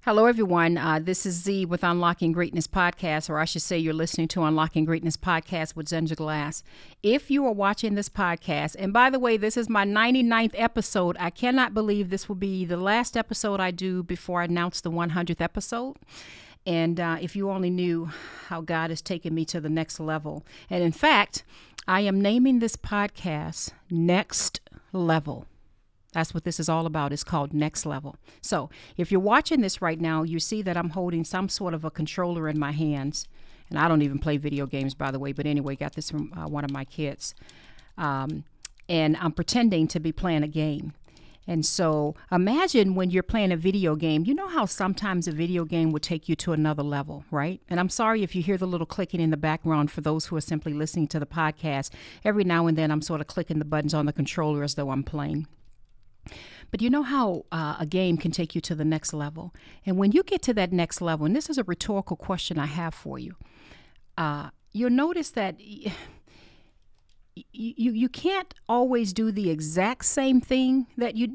Hello, everyone. This is Z with Unlocking Greatness Podcast, or I should say you're listening to Unlocking Greatness Podcast with Zenja Glass. If you are watching this podcast, and by the way, this is my 99th episode. I cannot believe this will be the last episode I do before I announce the 100th episode. And if you only knew how God has taken me to the next level. And in fact, I am naming this podcast Next Level. That's what this is all about. It's called Next Level. So if you're watching this right now, you see that I'm holding some sort of a controller in my hands. And I don't even play video games, by the way. But anyway, got this from one of my kids. And I'm pretending to be playing a game. And so imagine when you're playing a video game, you know how sometimes a video game would take you to another level, right? And I'm sorry if you hear the little clicking in the background for those who are simply listening to the podcast. Every now and then I'm sort of clicking the buttons on the controller as though I'm playing. But you know how a game can take you to the next level. And when you get to that next level, and this is a rhetorical question I have for you, you'll notice that you can't always do the exact same thing that you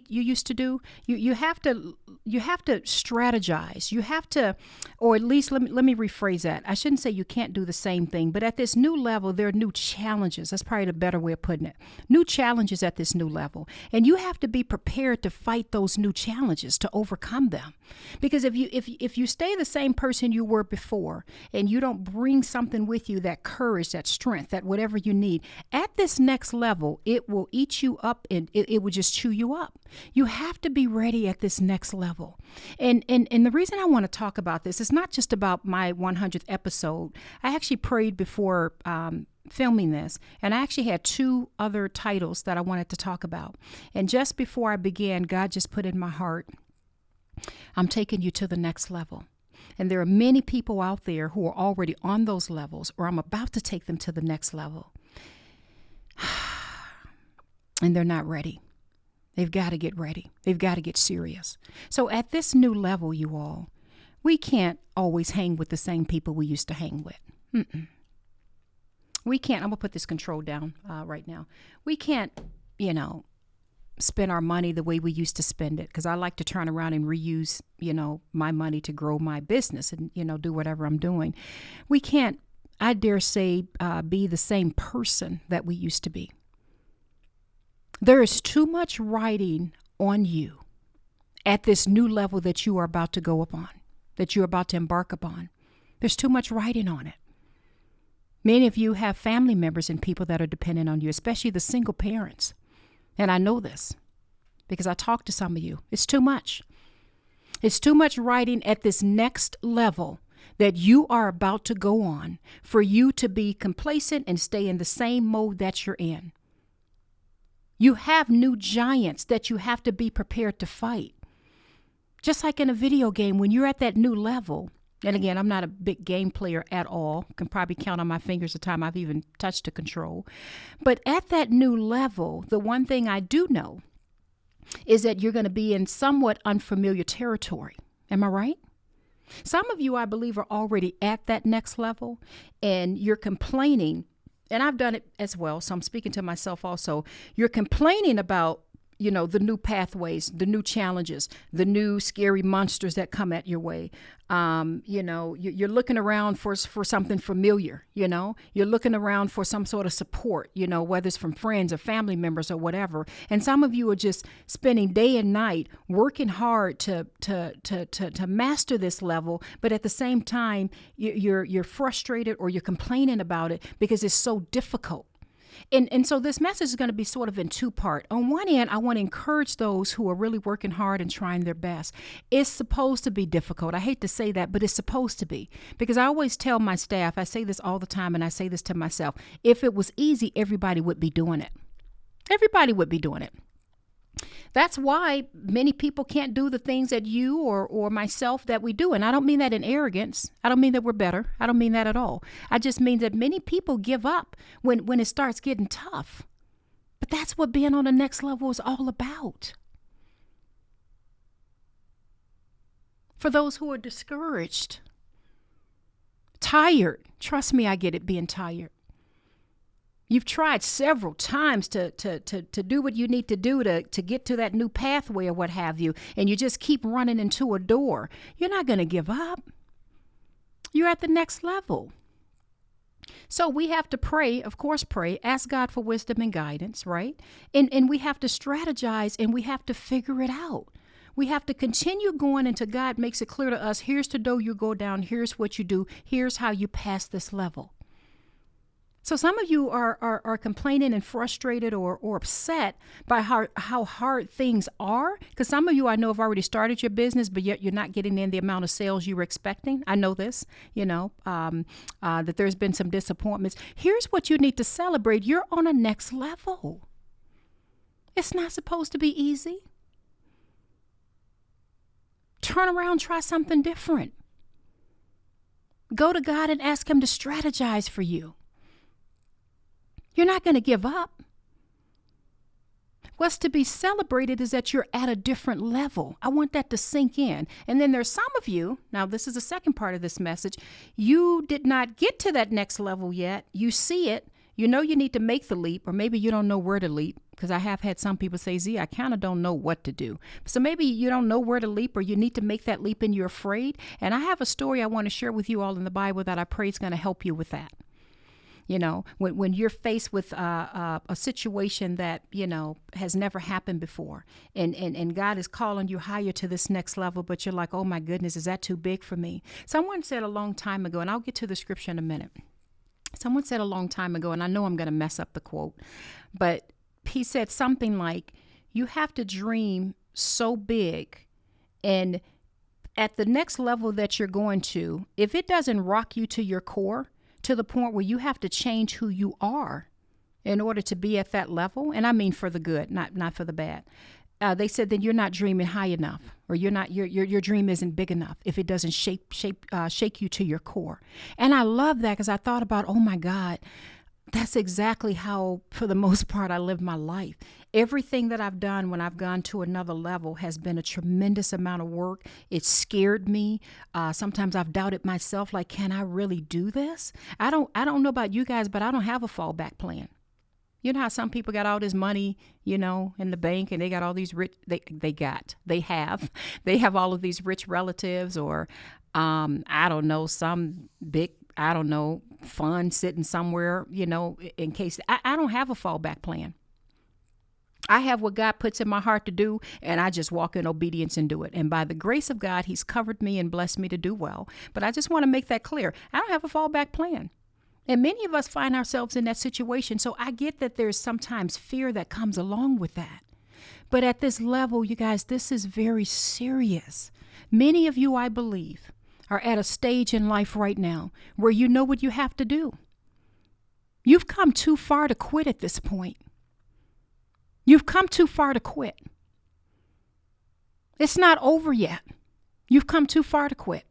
used to do. You have to strategize. You have to, or at least let me rephrase that. I shouldn't say you can't do the same thing, but at this new level, there are new challenges. That's probably the better way of putting it. New challenges at this new level, and you have to be prepared to fight those new challenges, to overcome them. Because if you stay the same person you were before, and you don't bring something with you, that courage, that strength, that whatever you need, at this next level, it will eat you up and it will just chew you up. You have to be ready at this next level. And the reason I want to talk about this is not just about my 100th episode. I actually prayed before filming this, and I actually had two other titles that I wanted to talk about. And just before I began, God just put in my heart, I'm taking you to the next level. And there are many people out there who are already on those levels, or I'm about to take them to the next level. And they're not ready. They've got to get ready. They've got to get serious. So at this new level, you all, we can't always hang with the same people we used to hang with. We can't. I'm going to put this control down right now. We can't, spend our money the way we used to spend it, because I like to turn around and reuse, my money to grow my business and, do whatever I'm doing. We can't, I dare say, be the same person that we used to be. There is too much riding on you at this new level that you are about to go upon, that you're about to embark upon. There's too much riding on it. Many of you have family members and people that are dependent on you, especially the single parents. And I know this because I talk to some of you. It's too much. It's too much riding at this next level that you are about to go on for you to be complacent and stay in the same mode that you're in. You have new giants that you have to be prepared to fight. Just like in a video game, when you're at that new level, and again, I'm not a big game player at all. Can probably count on my fingers the time I've even touched a control. But at that new level, the one thing I do know is that you're going to be in somewhat unfamiliar territory. Am I right? Some of you, I believe, are already at that next level, and you're complaining. And I've done it as well, so I'm speaking to myself also. You're complaining about, the new pathways, the new challenges, the new scary monsters that come at your way. You're looking around for something familiar, You're looking around for some sort of support, whether it's from friends or family members or whatever. And some of you are just spending day and night working hard to master this level, but at the same time, you're frustrated or you're complaining about it because it's so difficult. And so this message is going to be sort of in two parts. On one end, I want to encourage those who are really working hard and trying their best. It's supposed to be difficult. I hate to say that, but it's supposed to be. Because I always tell my staff, I say this all the time, and I say this to myself, if it was easy, everybody would be doing it. Everybody would be doing it. That's why many people can't do the things that you or myself that we do. And I don't mean that in arrogance. I don't mean that we're better. I don't mean that at all. I just mean that many people give up when it starts getting tough. But that's what being on the next level is all about. For those who are discouraged, tired, trust me, I get it, being tired. You've tried several times to do what you need to do to get to that new pathway or what have you, and you just keep running into a door. You're not going to give up. You're at the next level. So we have to pray, of course, ask God for wisdom and guidance, right? And we have to strategize and we have to figure it out. We have to continue going until God makes it clear to us, here's the door you go down, here's what you do, here's how you pass this level. So some of you are complaining and frustrated or upset by how hard things are. Because some of you I know have already started your business, but yet you're not getting in the amount of sales you were expecting. I know this, that there's been some disappointments. Here's what you need to celebrate. You're on a next level. It's not supposed to be easy. Turn around, try something different. Go to God and ask him to strategize for you. You're not going to give up. What's to be celebrated is that you're at a different level. I want that to sink in. And then there's some of you, now this is the second part of this message, you did not get to that next level yet. You see it. You know you need to make the leap, or maybe you don't know where to leap, because I have had some people say, Z, I kind of don't know what to do. So maybe you don't know where to leap, or you need to make that leap and you're afraid. And I have a story I want to share with you all in the Bible that I pray is going to help you with that. You know, when you're faced with a situation that, has never happened before, and God is calling you higher to this next level, but you're like, oh my goodness, is that too big for me? Someone said a long time ago, and I'll get to the scripture in a minute. Someone said a long time ago, and I know I'm going to mess up the quote, but he said something like, you have to dream so big, and at the next level that you're going to, if it doesn't rock you to your core, to the point where you have to change who you are in order to be at that level, and I mean for the good, not for the bad. They said then you're not dreaming high enough, or your dream isn't big enough if it doesn't shake you to your core. And I love that, because I thought about, oh my God, that's exactly how, for the most part, I live my life. Everything that I've done when I've gone to another level has been a tremendous amount of work. It scared me. Sometimes I've doubted myself, like, can I really do this? I don't know about you guys, but I don't have a fallback plan. You know how some people got all this money, in the bank, and they got all these rich, they have all of these rich relatives, or, I don't know, some big, fund sitting somewhere, in case. I don't have a fallback plan. I have what God puts in my heart to do, and I just walk in obedience and do it. And by the grace of God, he's covered me and blessed me to do well. But I just want to make that clear. I don't have a fallback plan. And many of us find ourselves in that situation. So I get that there's sometimes fear that comes along with that. But at this level, you guys, this is very serious. Many of you, I believe, are at a stage in life right now where you know what you have to do. You've come too far to quit at this point. You've come too far to quit. It's not over yet. You've come too far to quit.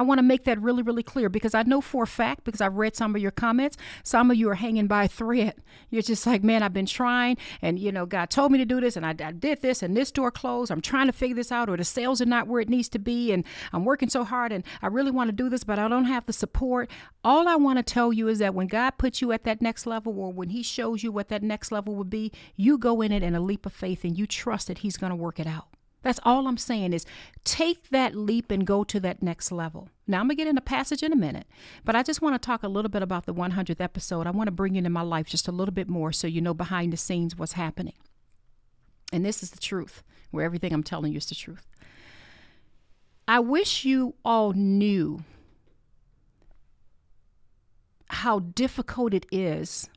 I want to make that really, really clear, because I know for a fact, because I've read some of your comments, some of you are hanging by a thread. You're just like, man, I've been trying, and God told me to do this, and I did this, and this door closed. I'm trying to figure this out, or the sales are not where it needs to be, and I'm working so hard, and I really want to do this, but I don't have the support. All I want to tell you is that when God puts you at that next level, or when he shows you what that next level would be, you go in it in a leap of faith, and you trust that he's going to work it out. That's all I'm saying is take that leap and go to that next level. Now, I'm going to get into passage in a minute, but I just want to talk a little bit about the 100th episode. I want to bring it in my life just a little bit more so you know behind the scenes what's happening. And this is the truth, where everything I'm telling you is the truth. I wish you all knew how difficult it is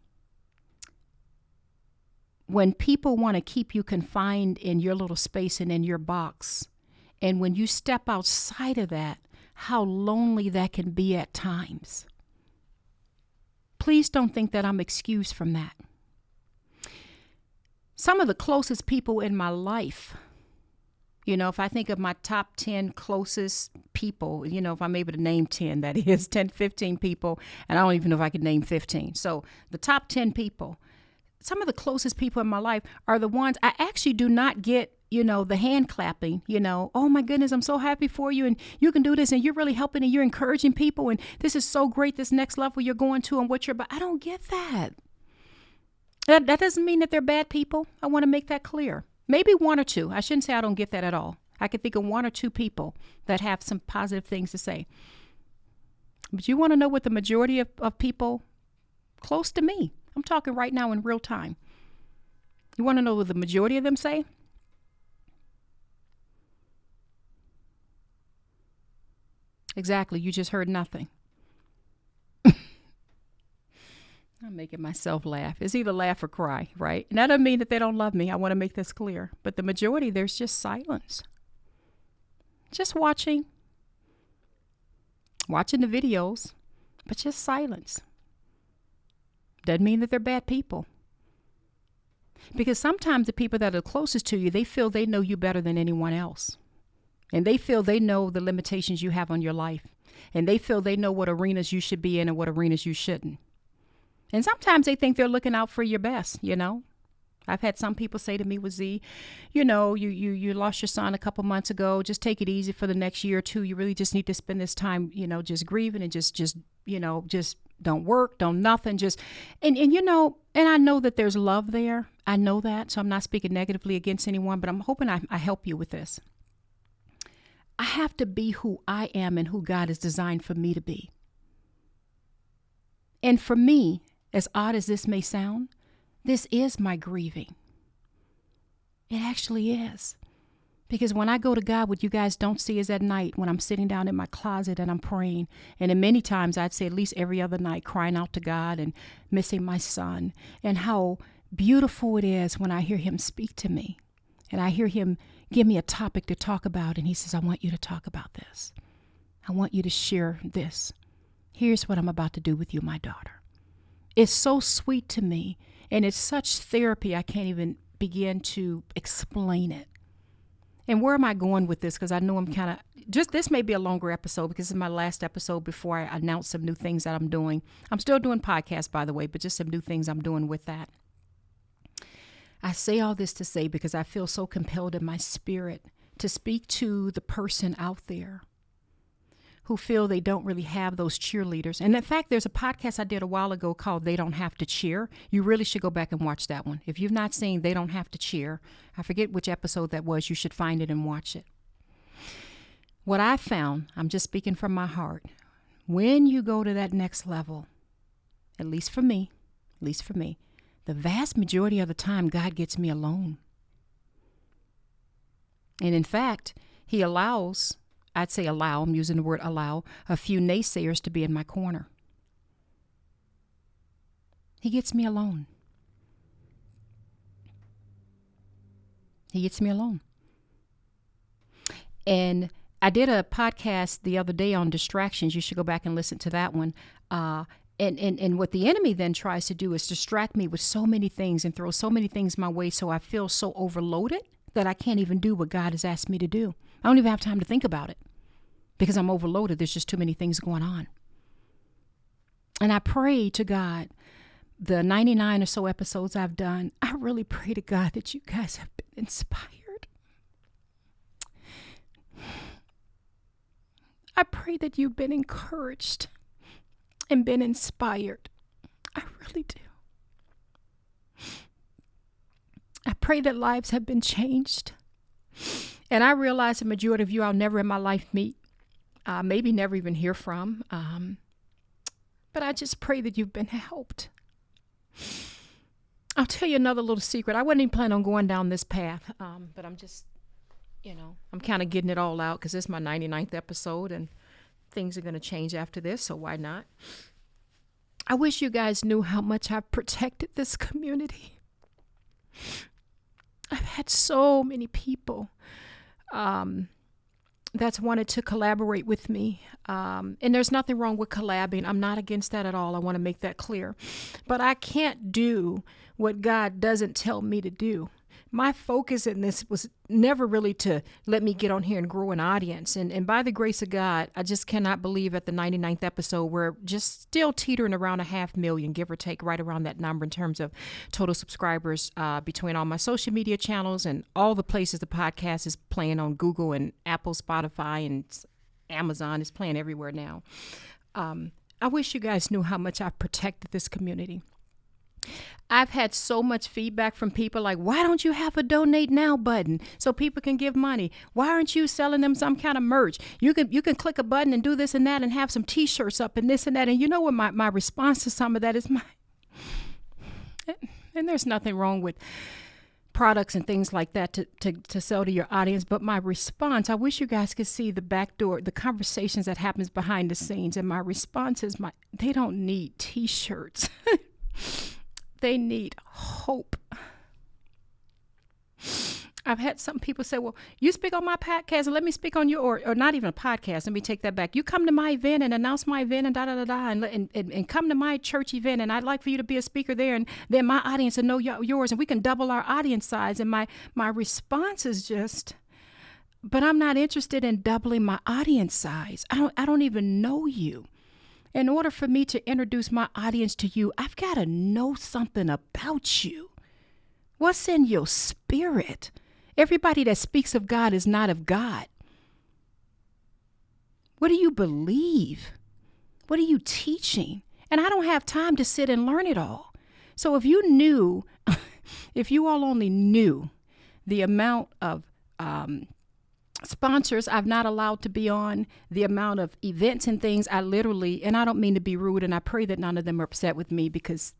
when people want to keep you confined in your little space and in your box. And when you step outside of that, how lonely that can be at times. Please don't think that I'm excused from that. Some of the closest people in my life, if I think of my top 10 closest people, if I'm able to name 10, that is 10, 15 people, and I don't even know if I could name 15. So the top 10 people, some of the closest people in my life are the ones I actually do not get, the hand clapping, oh my goodness, I'm so happy for you, and you can do this, and you're really helping, and you're encouraging people, and this is so great, this next level you're going to, and but I don't get that. That doesn't mean that they're bad people. I want to make that clear. Maybe one or two. I shouldn't say I don't get that at all. I could think of one or two people that have some positive things to say. But you want to know what the majority of people close to me, I'm talking right now in real time. You want to know what the majority of them say? Exactly. You just heard nothing. I'm making myself laugh. It's either laugh or cry, right? And that doesn't mean that they don't love me. I want to make this clear. But the majority, there's just silence. Just watching the videos, but just silence. Doesn't mean that they're bad people. Because sometimes the people that are closest to you, they feel they know you better than anyone else. And they feel they know the limitations you have on your life. And they feel they know what arenas you should be in and what arenas you shouldn't. And sometimes they think they're looking out for your best, you know. I've had some people say to me, with Z, you know, you lost your son a couple months ago. Just take it easy for the next year or two. You really just need to spend this time, you know, just grieving and just don't work, don't nothing. And you know, and I know that there's love there. I know that. So I'm not speaking negatively against anyone, but I'm hoping I help you with this. I have to be who I am and who God has designed for me to be. And for me, as odd as this may sound, this is my grieving. It actually is. Because when I go to God, what you guys don't see is at night when I'm sitting down in my closet and I'm praying. And in many times, I'd say at least every other night, crying out to God and missing my son. And how beautiful it is when I hear him speak to me. And I hear him give me a topic to talk about. And he says, I want you to talk about this. I want you to share this. Here's what I'm about to do with you, my daughter. It's so sweet to me, and it's such therapy I can't even begin to explain it. And where am I going with this? Because I know I'm kind of, this may be a longer episode because this is my last episode before I announce some new things that I'm doing. I'm still doing podcasts, by the way, but just some new things I'm doing with that. I say all this to say because I feel so compelled in my spirit to speak to the person out there who feel they don't really have those cheerleaders. And in fact, there's a podcast I did a while ago called They Don't Have to Cheer. You really should go back and watch that one. If you've not seen They Don't Have to Cheer, I forget which episode that was, you should find it and watch it. What I found, I'm just speaking from my heart, when you go to that next level, at least for me, the vast majority of the time, God gets me alone. And in fact, he allows, I'm using the word allow, a few naysayers to be in my corner. He gets me alone. He gets me alone. And I did a podcast the other day on distractions. You should go back and listen to that one. And what the enemy then tries to do is distract me with so many things and throw so many things my way so I feel so overloaded that I can't even do what God has asked me to do. I don't even have time to think about it because I'm overloaded. There's just too many things going on. And I pray to God, the 99 or so episodes I've done, I really pray to God that you guys have been inspired. I pray that you've been encouraged and been inspired. I really do. I pray that lives have been changed. And I realize the majority of you I'll never in my life meet, maybe never even hear from. But I just pray that you've been helped. I'll tell you another little secret. I wasn't even planning on going down this path, but I'm just, I'm kind of getting it all out because this is my 99th episode and things are going to change after this, so why not? I wish you guys knew how much I've protected this community. I've had so many people that's wanted to collaborate with me. And there's nothing wrong with collabing. I'm not against that at all. I want to make that clear. But I can't do what God doesn't tell me to do. My focus in this was never really to let me get on here and grow an audience. And by the grace of God, I just cannot believe at the 99th episode, we're just still teetering around 500,000, give or take, right around that number in terms of total subscribers between all my social media channels and all the places the podcast is playing on Google and Apple, Spotify, and Amazon. Is playing everywhere now. I wish you guys knew how much I've protected this community. I've had so much feedback from people like, why don't you have a donate now button so people can give money? Why aren't you selling them some kind of merch? You can click a button and do this and that and have some t-shirts up and this and that. And you know what my response to some of that is and there's nothing wrong with products and things like that to sell to your audience. But my response, I wish you guys could see the back door, the conversations that happens behind the scenes. And my response is they don't need t-shirts. They need hope. I've had some people say, well, you speak on my podcast and let me speak on your, or not even a podcast. Let me take that back. You come to my event and announce my event and and come to my church event. And I'd like for you to be a speaker there. And then my audience will know yours and we can double our audience size. And my response is just, but I'm not interested in doubling my audience size. I don't even know you. In order for me to introduce my audience to you, I've got to know something about you. What's in your spirit? Everybody that speaks of God is not of God. What do you believe? What are you teaching? And I don't have time to sit and learn it all. So if you knew, if you all only knew the amount of sponsors I've not allowed to be on, the amount of events and things I literally, and I don't mean to be rude, and I pray that none of them are upset with me because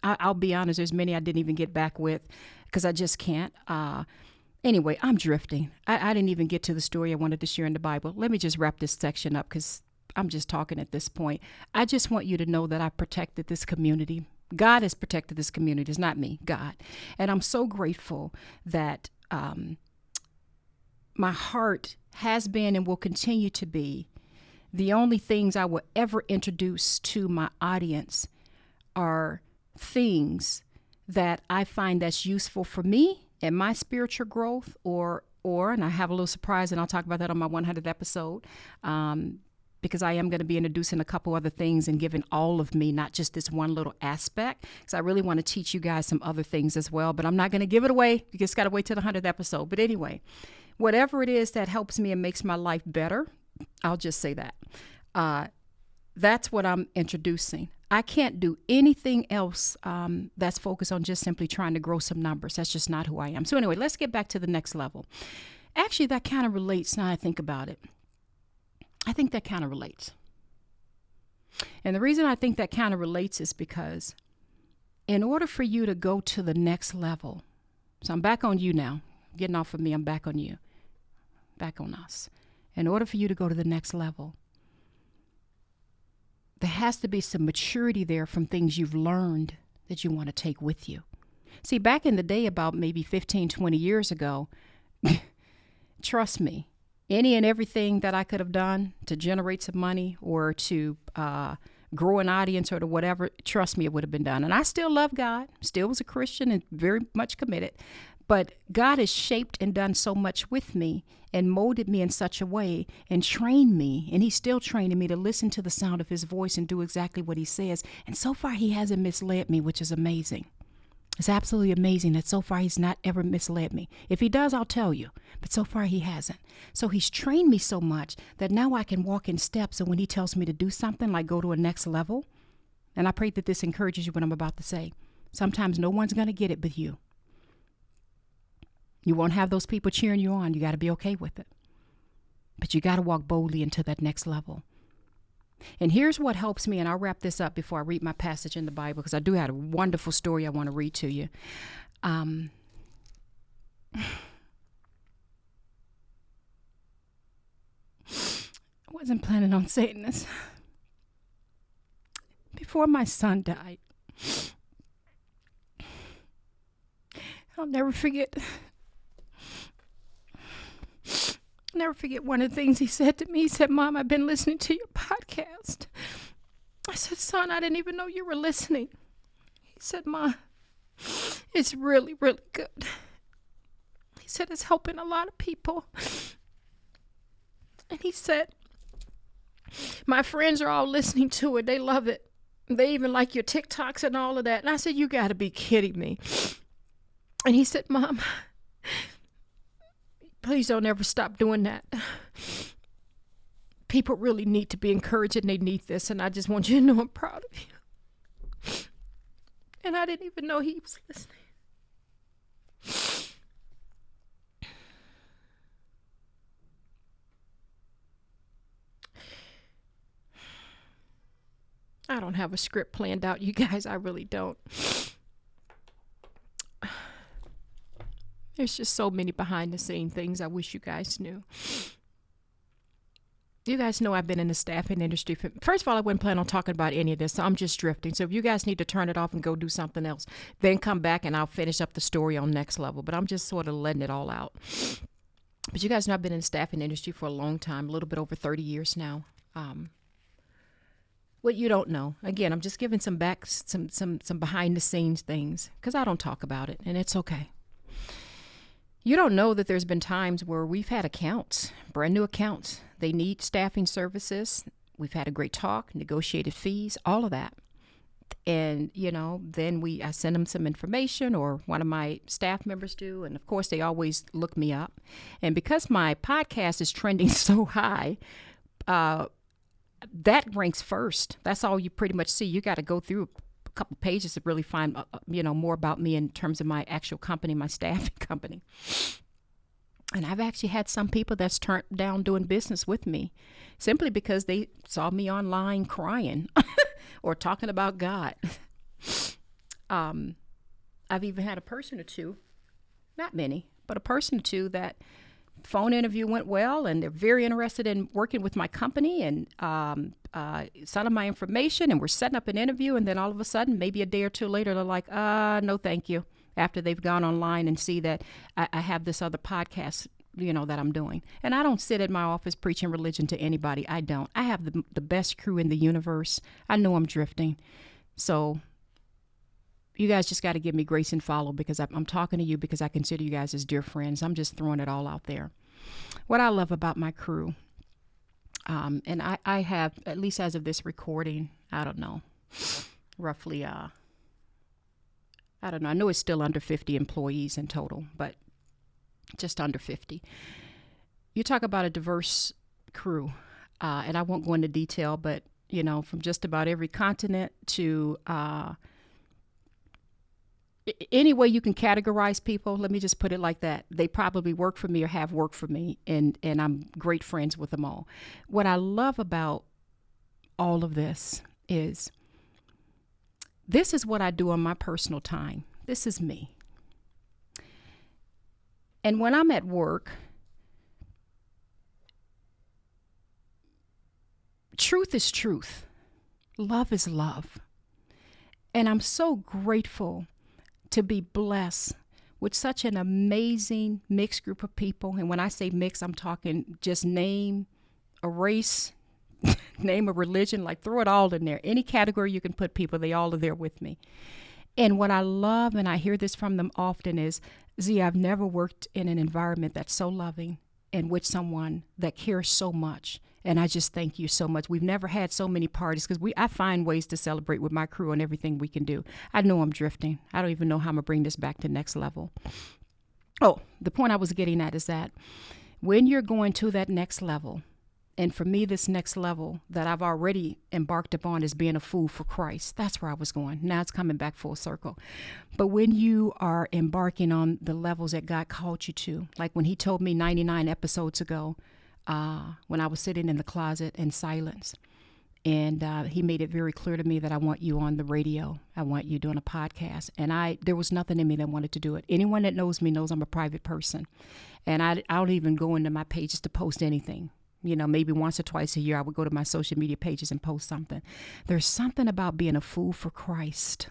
I'll be honest, there's many I didn't even get back with because I just can't. Anyway, I'm drifting. I didn't even get to the story I wanted to share in the Bible. Let me just wrap this section up because I'm just talking at this point. I just want you to know that I've protected this community. God has protected this community. It's not me, God. And I'm so grateful that my heart has been and will continue to be the only things I will ever introduce to my audience are things that I find that's useful for me and my spiritual growth and I have a little surprise and I'll talk about that on my 100th episode because I am going to be introducing a couple other things and giving all of me, not just this one little aspect, because I really want to teach you guys some other things as well, but I'm not going to give it away. You just got to wait till the 100th episode. But anyway, whatever it is that helps me and makes my life better, I'll just say that. That's what I'm introducing. I can't do anything else that's focused on just simply trying to grow some numbers. That's just not who I am. So anyway, let's get back to the next level. Actually, that kind of relates now I think about it. I think that kind of relates. And the reason I think that kind of relates is because in order for you to go to the next level, so I'm back on you now. Getting off of me, I'm back on you. Back on us. In order for you to go to the next level, there has to be some maturity there from things you've learned that you want to take with you. See, back in the day, about maybe 15, 20 years ago, trust me, any and everything that I could have done to generate some money or to grow an audience or to whatever, trust me, it would have been done. And I still love God, still was a Christian and very much committed. But God has shaped and done so much with me and molded me in such a way and trained me. And he's still training me to listen to the sound of his voice and do exactly what he says. And so far, he hasn't misled me, which is amazing. It's absolutely amazing that so far he's not ever misled me. If he does, I'll tell you. But so far he hasn't. So he's trained me so much that now I can walk in steps. And when he tells me to do something like go to a next level, and I pray that this encourages you what I'm about to say. Sometimes no one's going to get it but you. You won't have those people cheering you on. You got to be okay with it. But you got to walk boldly into that next level. And here's what helps me, and I'll wrap this up before I read my passage in the Bible, because I do have a wonderful story I want to read to you. I wasn't planning on saying this. Before my son died, I'll never forget one of the things he said to me. He said, "Mom, I've been listening to your podcast." I said, "Son, I didn't even know you were listening." He said, "Mom, it's really, really good." He said, "It's helping a lot of people." And he said, "My friends are all listening to it. They love it. They even like your TikToks and all of that." And I said, "You got to be kidding me." And he said, "Mom, please don't ever stop doing that. People really need to be encouraged and they need this. And I just want you to know I'm proud of you." And I didn't even know he was listening. I don't have a script planned out, you guys. I really don't. There's just so many behind the scene things I wish you guys knew. You guys know I've been in the staffing industry. First of all, I wasn't planning on talking about any of this, so I'm just drifting. So if you guys need to turn it off and go do something else, then come back and I'll finish up the story on next level. But I'm just sort of letting it all out. But you guys know I've been in the staffing industry for a long time, a little bit over 30 years now. What you don't know, again, I'm just giving some behind the scenes things because I don't talk about it, and it's okay. You don't know that there's been times where we've had accounts, brand new accounts. They need staffing services. We've had a great talk, negotiated fees, all of that. And, then I send them some information, or one of my staff members do. And of course, they always look me up. And because my podcast is trending so high, that ranks first. That's all you pretty much see. You got to go through a couple pages to really find, more about me in terms of my actual company, my staffing company. And I've actually had some people that's turned down doing business with me simply because they saw me online crying or talking about God. I've even had a person or two, not many, but a person or two that phone interview went well and they're very interested in working with my company and sent them my information and we're setting up an interview, and then all of a sudden, maybe a day or two later, they're like, no, thank you. After they've gone online and see that I have this other podcast, that I'm doing. And I don't sit at my office preaching religion to anybody. I don't. I have the best crew in the universe. I know I'm drifting. So you guys just got to give me grace and follow, because I'm talking to you because I consider you guys as dear friends. I'm just throwing it all out there. What I love about my crew, and I have, at least as of this recording, I don't know, roughly, I don't know. I know it's still under 50 employees in total, but just under 50. You talk about a diverse crew, and I won't go into detail, but, from just about every continent to any way you can categorize people, let me just put it like that. They probably work for me or have worked for me, and I'm great friends with them all. What I love about all of this is what I do on my personal time. This is me. And when I'm at work, truth is truth. Love is love. And I'm so grateful to be blessed with such an amazing mixed group of people. And when I say mix, I'm talking just name a race, name a religion, like throw it all in there. Any category you can put people, they all are there with me. And what I love, and I hear this from them often, is, Z, I've never worked in an environment that's so loving and with someone that cares so much. And I just thank you so much. We've never had so many parties because I find ways to celebrate with my crew and everything we can do. I know I'm drifting. I don't even know how I'm going to bring this back to next level. Oh, the point I was getting at is that when you're going to that next level, and for me, this next level that I've already embarked upon is being a fool for Christ. That's where I was going. Now it's coming back full circle. But when you are embarking on the levels that God called you to, like when he told me 99 episodes ago, when I was sitting in the closet in silence, and he made it very clear to me that I want you on the radio. I want you doing a podcast. And there was nothing in me that wanted to do it. Anyone that knows me knows I'm a private person. And I don't even go into my pages to post anything. Maybe once or twice a year, I would go to my social media pages and post something. There's something about being a fool for Christ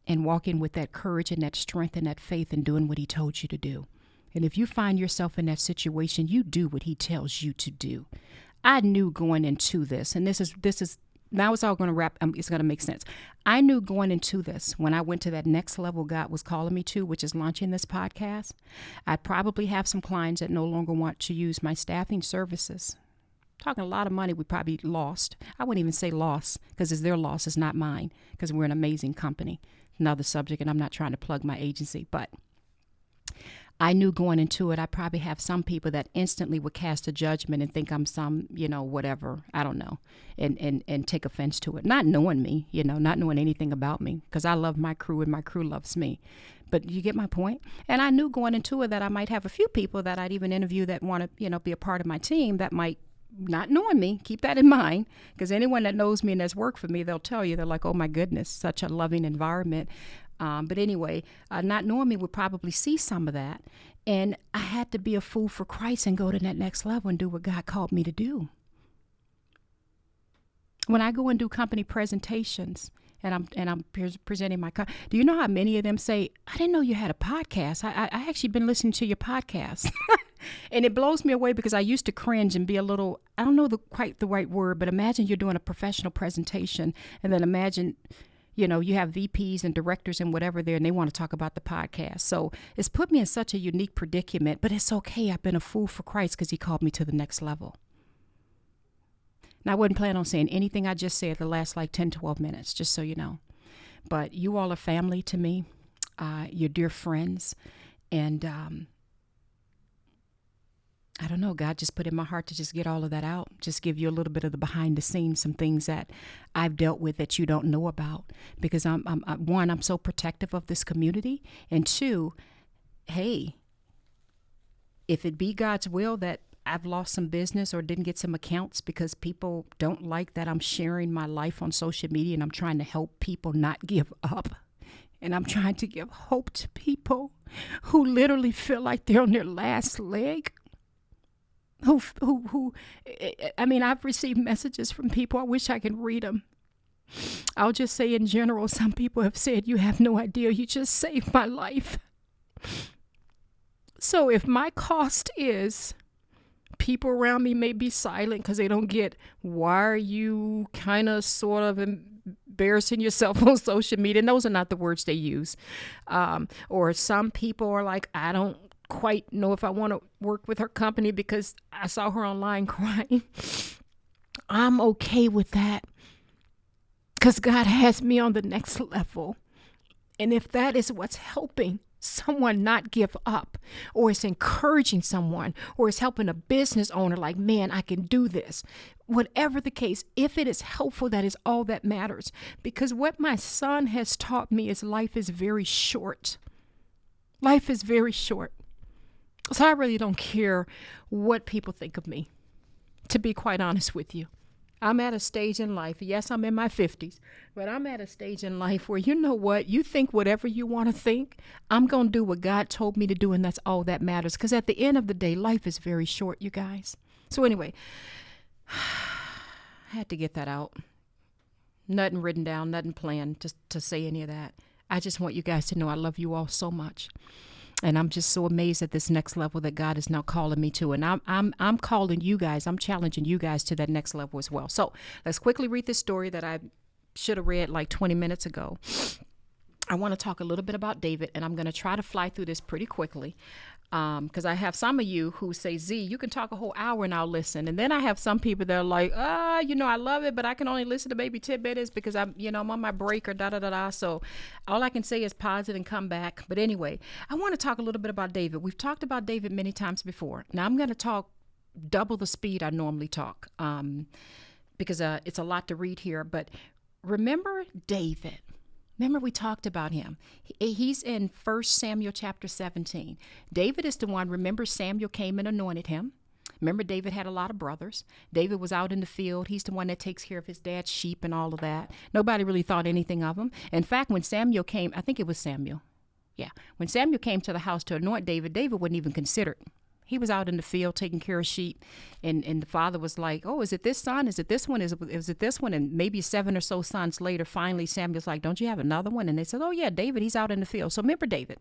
and walking with that courage and that strength and that faith and doing what he told you to do. And if you find yourself in that situation, you do what he tells you to do. I knew going into this, and this is now it's all going to wrap. It's going to make sense. I knew going into this, when I went to that next level God was calling me to, which is launching this podcast, I'd probably have some clients that no longer want to use my staffing services. Talking a lot of money we probably lost. I wouldn't even say loss, because it's their loss, it's not mine, because we're an amazing company. Another subject, and I'm not trying to plug my agency, but I knew going into it, I probably have some people that instantly would cast a judgment and think I'm some, whatever, I don't know, and take offense to it. Not knowing me, not knowing anything about me, because I love my crew and my crew loves me. But you get my point? And I knew going into it that I might have a few people that I'd even interview that want to, be a part of my team that might, not knowing me, keep that in mind, because anyone that knows me and has worked for me, they'll tell you, they're like, oh my goodness, such a loving environment. But anyway, not knowing me would probably see some of that. And I had to be a fool for Christ and go to that next level and do what God called me to do. When I go and do company presentations and I'm presenting my, do you know how many of them say, I didn't know you had a podcast. I actually been listening to your podcast. And it blows me away because I used to cringe and be a little, I don't know quite the right word, but imagine you're doing a professional presentation and then imagine, you have VPs and directors and whatever there, and they want to talk about the podcast. So it's put me in such a unique predicament, but it's okay. I've been a fool for Christ because he called me to the next level. Now, I wasn't planning on saying anything I just said the last 10, 12 minutes, just so you know. But you all are family to me. You're dear friends. And I don't know, God just put in my heart to just get all of that out, just give you a little bit of the behind the scenes, some things that I've dealt with that you don't know about, because I'm so protective of this community, and two, hey, if it be God's will that I've lost some business or didn't get some accounts because people don't like that I'm sharing my life on social media and I'm trying to help people not give up. And I'm trying to give hope to people who literally feel like they're on their last leg. I've received messages from people. I wish I could read them. I'll just say in general, some people have said, you have no idea, you just saved my life. So if my cost is people around me may be silent because they don't get, why are you kind of sort of embarrassing yourself on social media? And those are not the words they use. Or some people are like, I don't quite know if I want to work with her company because I saw her online crying. I'm okay with that because God has me on the next level. And if that is what's helping someone not give up, or it's encouraging someone, or it's helping a business owner like, man, I can do this. Whatever the case, if it is helpful, that is all that matters. Because what my son has taught me is life is very short. Life is very short. So I really don't care what people think of me, to be quite honest with you. I'm at a stage in life, yes, I'm in my 50s, but I'm at a stage in life where, you know what, you think whatever you want to think, I'm going to do what God told me to do, and that's all that matters. Because at the end of the day, life is very short, you guys. So anyway, I had to get that out. Nothing written down, nothing planned to say any of that. I just want you guys to know I love you all so much. And I'm just so amazed at this next level that God is now calling me to. And I'm calling you guys, I'm challenging you guys to that next level as well. So let's quickly read this story that I should have read 20 minutes ago. I want to talk a little bit about David, and I'm going to try to fly through this pretty quickly. Because I have some of you who say, Z, you can talk a whole hour and I'll listen. And then I have some people that are like, I love it, but I can only listen to maybe 10 minutes because I'm on my break or da-da-da-da. So all I can say is pause it and come back. But anyway, I want to talk a little bit about David. We've talked about David many times before. Now I'm going to talk double the speed I normally talk because it's a lot to read here. But remember David. Remember, we talked about him. He's in 1 Samuel chapter 17. David is the one, remember, Samuel came and anointed him. Remember, David had a lot of brothers. David was out in the field. He's the one that takes care of his dad's sheep and all of that. Nobody really thought anything of him. In fact, when Samuel came, I think it was Samuel. Yeah. When Samuel came to the house to anoint David, David wasn't even considered. He was out in the field taking care of sheep, and the father was like, oh, is it this son? Is it this one? Is it this one? And maybe 7 or so sons later, finally, Samuel's like, don't you have another one? And they said, oh, yeah, David, he's out in the field. So remember David,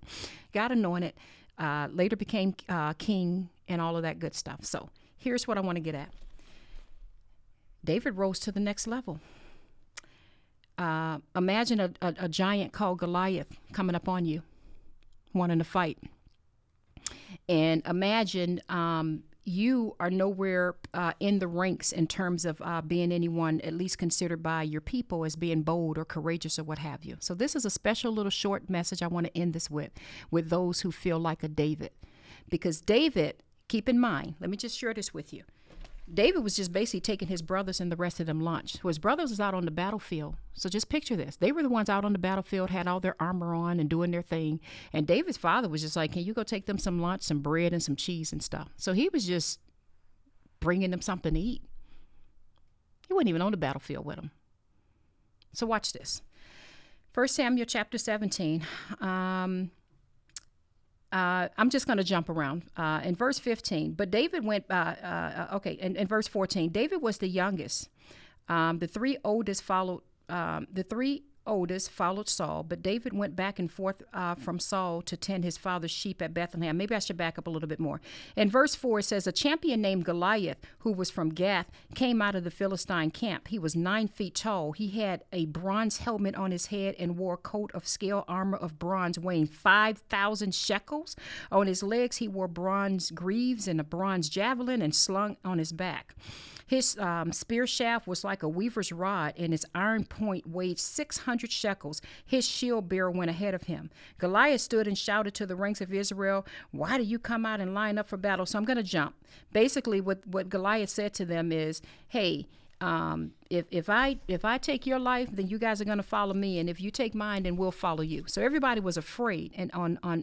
got anointed, later became king and all of that good stuff. So here's what I want to get at. David rose to the next level. Imagine a giant called Goliath coming up on you, wanting to fight. And imagine you are nowhere in the ranks in terms of being anyone at least considered by your people as being bold or courageous or what have you. So this is a special little short message I want to end this with those who feel like a David. Because David, keep in mind, let me just share this with you. David was just basically taking his brothers and the rest of them lunch. So his brothers was out on the battlefield. So just picture this. They were the ones out on the battlefield, had all their armor on and doing their thing. And David's father was just like, can you go take them some lunch, some bread and some cheese and stuff? So he was just bringing them something to eat. He wasn't even on the battlefield with them. So watch this. 1 Samuel chapter 17. I'm just going to jump around. In verse 15, but David went, in verse 14, David was the youngest. The three oldest followed Saul, but David went back and forth from Saul to tend his father's sheep at Bethlehem. Maybe I should back up a little bit more. In verse 4, it says, a champion named Goliath, who was from Gath, came out of the Philistine camp. He was 9 feet tall. He had a bronze helmet on his head and wore a coat of scale armor of bronze weighing 5,000 shekels. On his legs, he wore bronze greaves and a bronze javelin and slung on his back. His spear shaft was like a weaver's rod, and his iron point weighed 600 shekels. His shield bearer went ahead of him. Goliath stood and shouted to the ranks of Israel, why do you come out and line up for battle? So I'm going to jump. Basically, what Goliath said to them is, hey, if I take your life, then you guys are going to follow me. And if you take mine, then we'll follow you. So everybody was afraid. And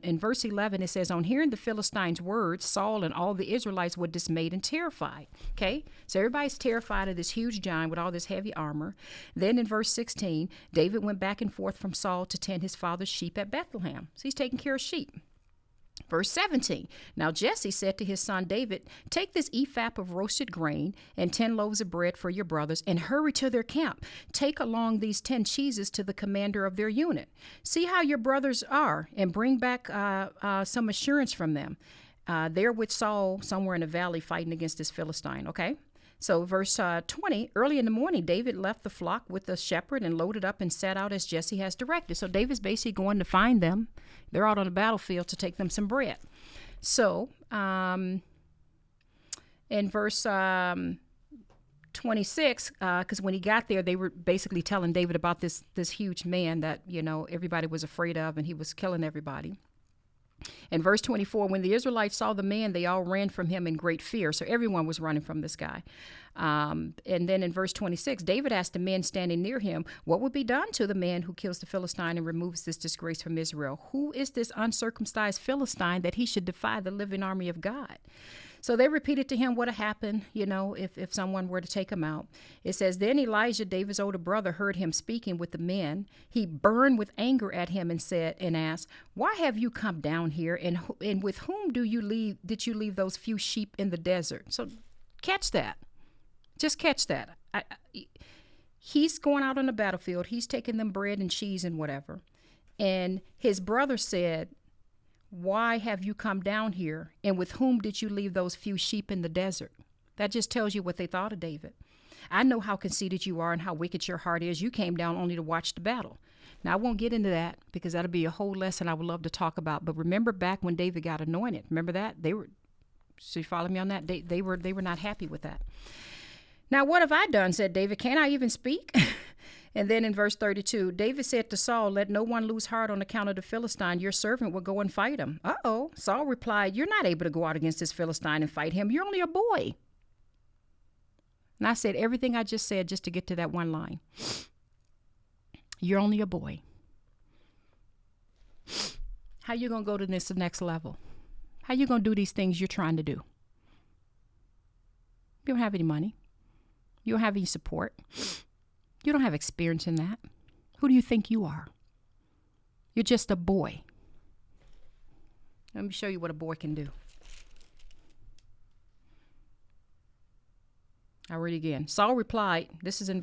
in verse 11, it says, on hearing the Philistines' words, Saul and all the Israelites were dismayed and terrified. Okay. So everybody's terrified of this huge giant with all this heavy armor. Then in verse 16, David went back and forth from Saul to tend his father's sheep at Bethlehem. So he's taking care of sheep. Verse 17, now Jesse said to his son David, take this ephah of roasted grain and 10 loaves of bread for your brothers and hurry to their camp. Take along these 10 cheeses to the commander of their unit. See how your brothers are and bring back some assurance from them. They're with Saul somewhere in the valley fighting against this Philistine, okay? So verse 20, early in the morning, David left the flock with the shepherd and loaded up and set out as Jesse has directed. So David's basically going to find them. They're out on the battlefield to take them some bread. So in verse 26, because when he got there, they were basically telling David about this huge man that, everybody was afraid of, and he was killing everybody. In verse 24, when the Israelites saw the man, they all ran from him in great fear. So everyone was running from this guy. And then in verse 26, David asked the men standing near him, what would be done to the man who kills the Philistine and removes this disgrace from Israel? Who is this uncircumcised Philistine that he should defy the living army of God? So they repeated to him what had happened, if someone were to take him out. It says, then Elijah, David's older brother, heard him speaking with the men. He burned with anger at him and asked, why have you come down here? And with whom did you leave those few sheep in the desert? So catch that. Just catch that. He's going out on the battlefield. He's taking them bread and cheese and whatever. And his brother said, why have you come down here? And with whom did you leave those few sheep in the desert? That just tells you what they thought of David. I know how conceited you are and how wicked your heart is. You came down only to watch the battle. Now, I won't get into that because that'll be a whole lesson I would love to talk about. But remember back when David got anointed, remember that? So you follow me on that? They were not happy with that. Now, what have I done, said David. Can't I even speak? And then in verse 32, David said to Saul, let no one lose heart on account of the Philistine. Your servant will go and fight him. Uh-oh. Saul replied, you're not able to go out against this Philistine and fight him. You're only a boy. And I said everything I just said just to get to that one line. You're only a boy. How you going to go to this next level? How you going to do these things you're trying to do? You don't have any money. You don't have any support. You don't have experience in that. Who do you think you are? You're just a boy. Let me show you what a boy can do. I'll read again. Saul replied, this is in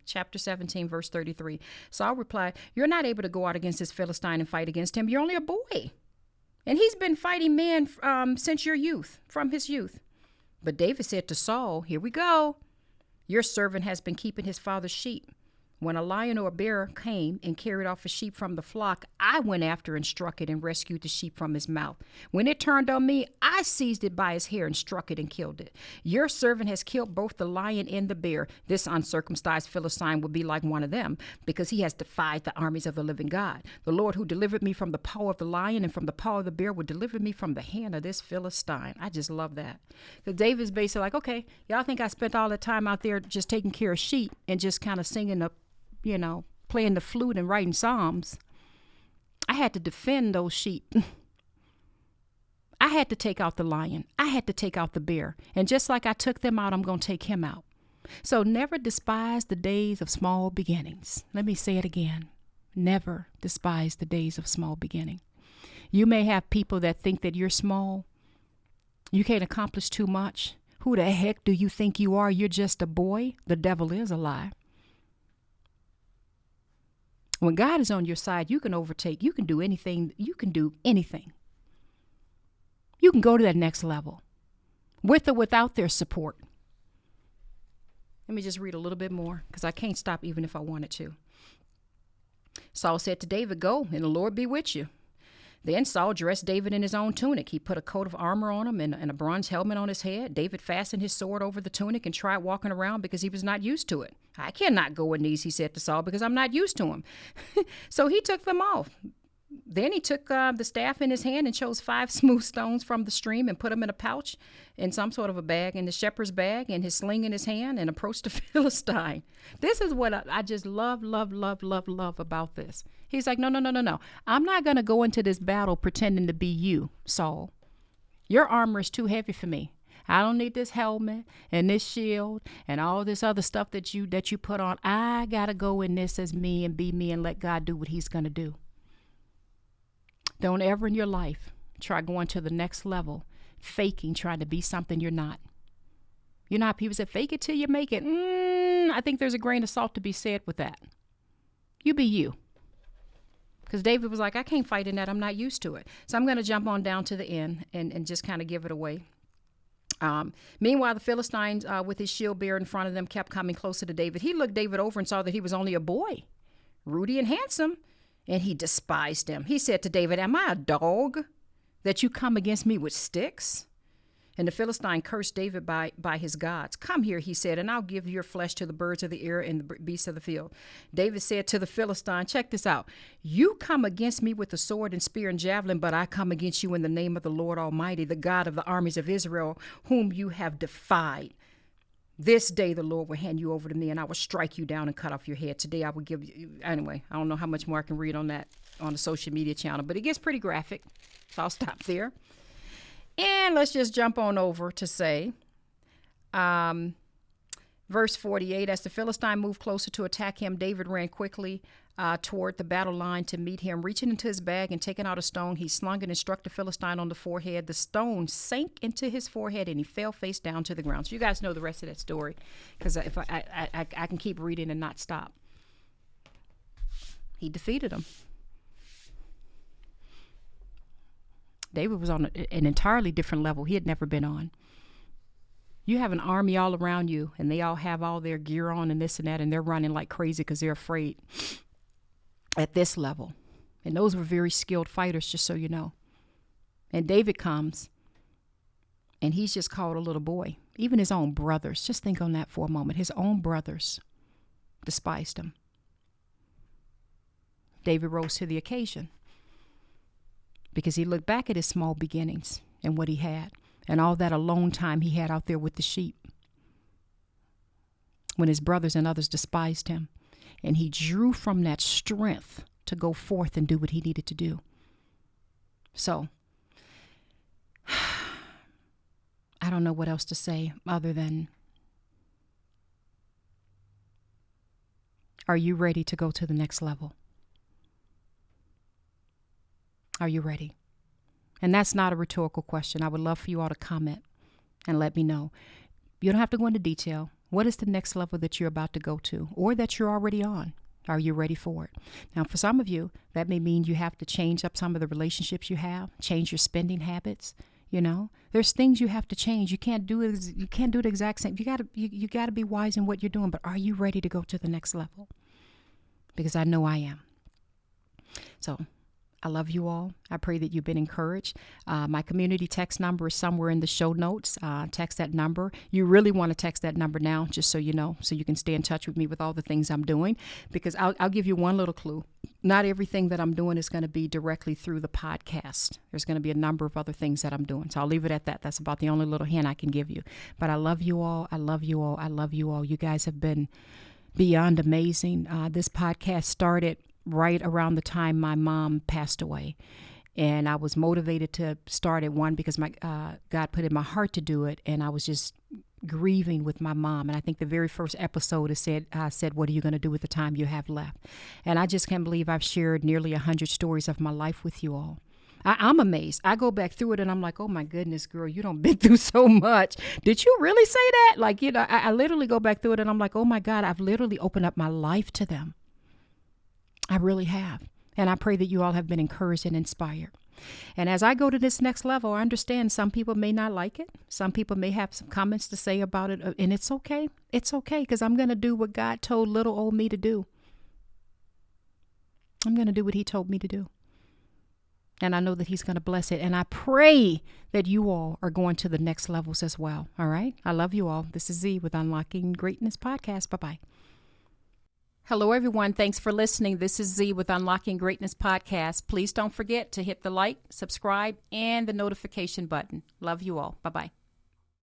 chapter 17, verse 33. Saul replied, you're not able to go out against this Philistine and fight against him. You're only a boy. And he's been fighting men since your youth, from his youth. But David said to Saul, here we go. Your servant has been keeping his father's sheep. When a lion or a bear came and carried off a sheep from the flock, I went after and struck it and rescued the sheep from his mouth. When it turned on me, I seized it by his hair and struck it and killed it. Your servant has killed both the lion and the bear. This uncircumcised Philistine will be like one of them, because he has defied the armies of the living God. The Lord who delivered me from the paw of the lion and from the paw of the bear will deliver me from the hand of this Philistine. I just love that. Because David's basically like, okay, y'all think I spent all that time out there just taking care of sheep and just kind of singing the, playing the flute and writing psalms. I had to defend those sheep. I had to take out the lion. I had to take out the bear. And just like I took them out, I'm going to take him out. So never despise the days of small beginnings. Let me say it again. Never despise the days of small beginning. You may have people that think that you're small. You can't accomplish too much. Who the heck do you think you are? You're just a boy. The devil is a lie. When God is on your side, you can overtake. You can do anything. You can do anything. You can go to that next level with or without their support. Let me just read a little bit more, because I can't stop even if I wanted to. Saul said to David, "Go, and the Lord be with you." Then Saul dressed David in his own tunic. He put a coat of armor on him and a bronze helmet on his head. David fastened his sword over the tunic and tried walking around because he was not used to it. "I cannot go in these," he said to Saul, "because I'm not used to them." So he took them off. Then he took the staff in his hand and chose 5 smooth stones from the stream and put them in a pouch in some sort of a bag, in the shepherd's bag, and his sling in his hand, and approached the Philistine. This is what I just love about this. He's like, no. I'm not going to go into this battle pretending to be you, Saul. Your armor is too heavy for me. I don't need this helmet and this shield and all this other stuff that you put on. I got to go in this as me and be me and let God do what he's going to do. Don't ever in your life try going to the next level, faking, trying to be something you're not. You know how people say, fake it till you make it. I think there's a grain of salt to be said with that. You be you. Because David was like, I can't fight in that. I'm not used to it. So I'm going to jump on down to the end and just kind of give it away. Meanwhile, the Philistines, with his shield bearer in front of them, kept coming closer to David. He looked David over and saw that he was only a boy, ruddy and handsome, and he despised him. He said to David, "Am I a dog that you come against me with sticks?" And the Philistine cursed David by his gods. "Come here," he said, "and I'll give your flesh to the birds of the air and the beasts of the field." David said to the Philistine, check this out. "You come against me with the sword and spear and javelin, but I come against you in the name of the Lord Almighty, the God of the armies of Israel, whom you have defied. This day the Lord will hand you over to me, and I will strike you down and cut off your head. Today I will give you..." Anyway, I don't know how much more I can read on that on the social media channel, but it gets pretty graphic, so I'll stop there. And let's just jump on over to say, verse 48, as the Philistine moved closer to attack him, David ran quickly toward the battle line to meet him. Reaching into his bag and taking out a stone, he slung it and struck the Philistine on the forehead. The stone sank into his forehead and he fell face down to the ground. So you guys know the rest of that story, because if I can keep reading and not stop. He defeated him. David was on an entirely different level he had never been on. You have an army all around you, and they all have all their gear on and this and that, and they're running like crazy because they're afraid at this level. And those were very skilled fighters, just so you know. And David comes, and he's just called a little boy. Even his own brothers, just think on that for a moment. His own brothers despised him. David rose to the occasion, because he looked back at his small beginnings and what he had and all that alone time he had out there with the sheep when his brothers and others despised him. And he drew from that strength to go forth and do what he needed to do. So I don't know what else to say other than, are you ready to go to the next level? Are you ready? And that's not a rhetorical question. I would love for you all to comment and let me know. You don't have to go into detail. What is the next level that you're about to go to, or that you're already on? Are you ready for it? Now, for some of you, that may mean you have to change up some of the relationships you have, change your spending habits. You know, there's things you have to change. You can't do it. You can't do the exact same. You gotta be wise in what you're doing. But are you ready to go to the next level? because I know I am. So I love you all. I pray that you've been encouraged. My community text number is somewhere in the show notes. Text that number. You really want to text that number now, just so you know, so you can stay in touch with me with all the things I'm doing. Because I'll give you one little clue. Not everything that I'm doing is going to be directly through the podcast. There's going to be a number of other things that I'm doing. So I'll leave it at that. That's about the only little hint I can give you. But I love you all. I love you all. I love you all. You guys have been beyond amazing. This podcast started right around the time my mom passed away. And I was motivated to start at one because my God put in my heart to do it. And I was just grieving with my mom. And I think the very first episode is said, what are you going to do with the time you have left? And I just can't believe I've shared nearly 100 stories of my life with you all. I'm amazed. I go back through it and I'm like, oh my goodness, girl, you done been through so much. Did you really say that? Like, you know, I literally go back through it and I'm like, oh my God, I've literally opened up my life to them. I really have. And I pray that you all have been encouraged and inspired. And as I go to this next level, I understand some people may not like it. Some people may have some comments to say about it. And it's okay. It's okay, because I'm going to do what God told little old me to do. I'm going to do what he told me to do. And I know that he's going to bless it. And I pray that you all are going to the next levels as well. All right. I love you all. This is Z with Unlocking Greatness Podcast. Bye-bye. Hello, everyone. Thanks for listening. This is Z with Unlocking Greatness Podcast. Please don't forget to hit the like, subscribe, and the notification button. Love you all. Bye-bye.